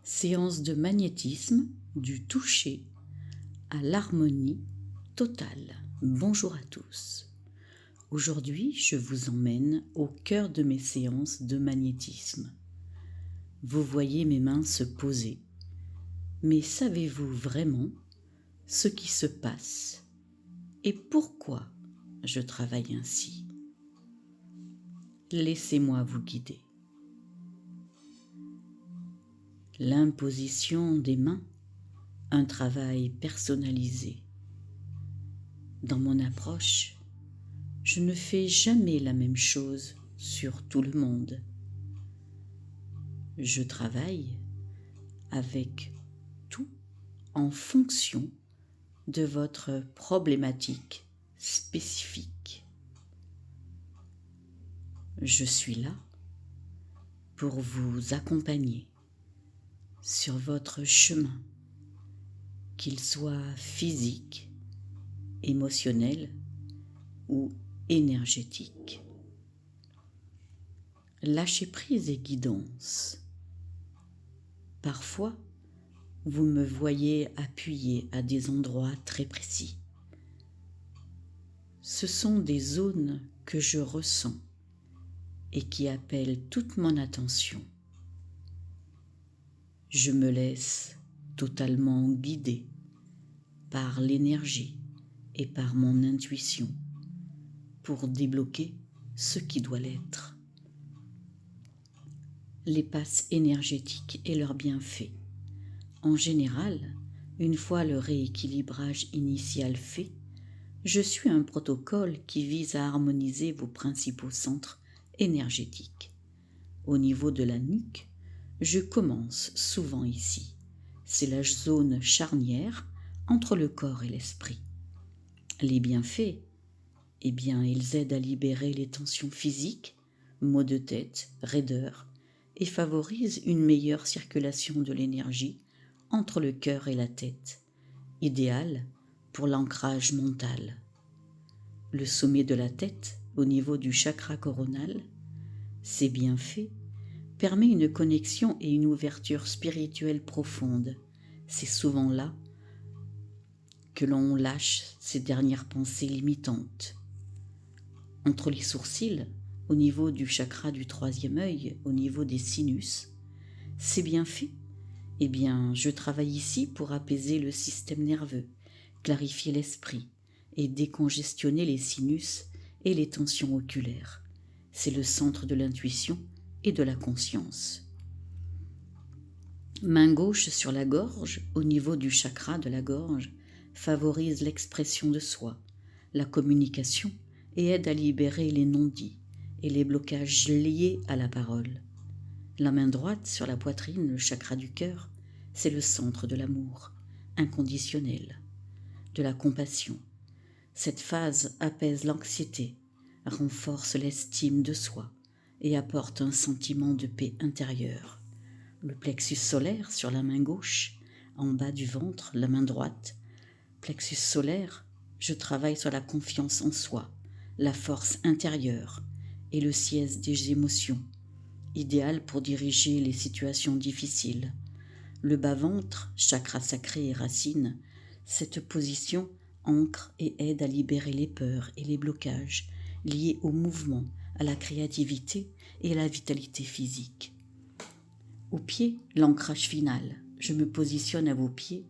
Séance de magnétisme du toucher à l'harmonie totale. Bonjour à tous. Aujourd'hui, je vous emmène au cœur de mes séances de magnétisme. Vous voyez mes mains se poser, mais savez-vous vraiment ce qui se passe et pourquoi je travaille ainsi? Laissez-moi vous guider. L'imposition des mains, un travail personnalisé. Dans mon approche, je ne fais jamais la même chose sur tout le monde. Je travaille avec tout en fonction de votre problématique spécifique. Je suis là pour vous accompagner sur votre chemin, qu'il soit physique, émotionnel ou énergétique. Lâcher prise et guidance. Parfois, vous me voyez appuyé à des endroits très précis. Ce sont des zones que je ressens et qui appellent toute mon attention. Je me laisse totalement guider par l'énergie et par mon intuition pour débloquer ce qui doit l'être. Les passes énergétiques et leurs bienfaits. En général, une fois le rééquilibrage initial fait, je suis un protocole qui vise à harmoniser vos principaux centres énergétiques. Au niveau de la nuque, je commence souvent ici. C'est la zone charnière entre le corps et l'esprit. Les bienfaits, ils aident à libérer les tensions physiques, maux de tête, raideur, et favorisent une meilleure circulation de l'énergie entre le cœur et la tête, idéal pour l'ancrage mental. Le sommet de la tête, au niveau du chakra coronal, ses bienfaits permet une connexion et une ouverture spirituelle profonde. C'est souvent là que l'on lâche ces dernières pensées limitantes. Entre les sourcils, au niveau du chakra du troisième œil, au niveau des sinus, ces bienfaits, je travaille ici pour apaiser le système nerveux, clarifier l'esprit et décongestionner les sinus et les tensions oculaires. C'est le centre de l'intuition et de la conscience. Main gauche sur la gorge, au niveau du chakra de la gorge, favorise l'expression de soi, la communication et aide à libérer les non-dits et les blocages liés à la parole. La main droite sur la poitrine, le chakra du cœur, c'est le centre de l'amour inconditionnel, de la compassion. Cette phase apaise l'anxiété, renforce l'estime de soi et apporte un sentiment de paix intérieure. Le plexus solaire sur la main gauche, en bas du ventre, la main droite. Plexus solaire, je travaille sur la confiance en soi, la force intérieure et le siège des émotions, idéal pour diriger les situations difficiles. Le bas-ventre, chakra sacré et racine, cette position ancre et aide à libérer les peurs et les blocages liés au mouvement, à la créativité et à la vitalité physique. Aux pieds, l'ancrage final. Je me positionne à vos pieds,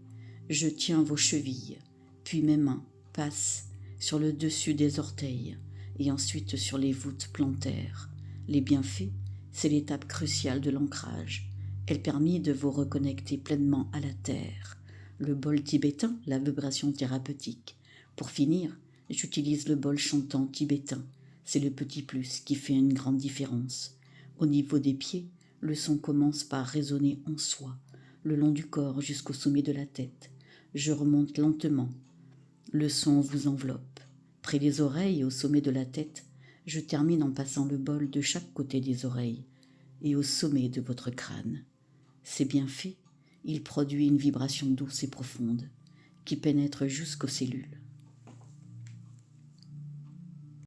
je tiens vos chevilles, puis mes mains passent sur le dessus des orteils et ensuite sur les voûtes plantaires. Les bienfaits, c'est l'étape cruciale de l'ancrage. Elle permet de vous reconnecter pleinement à la terre. Le bol tibétain, la vibration thérapeutique. Pour finir, j'utilise le bol chantant tibétain. C'est le petit plus qui fait une grande différence. Au niveau des pieds, le son commence par résonner en soi, le long du corps jusqu'au sommet de la tête. Je remonte lentement. Le son vous enveloppe. Près des oreilles, au sommet de la tête, je termine en passant le bol de chaque côté des oreilles et au sommet de votre crâne. C'est bien fait, il produit une vibration douce et profonde qui pénètre jusqu'aux cellules.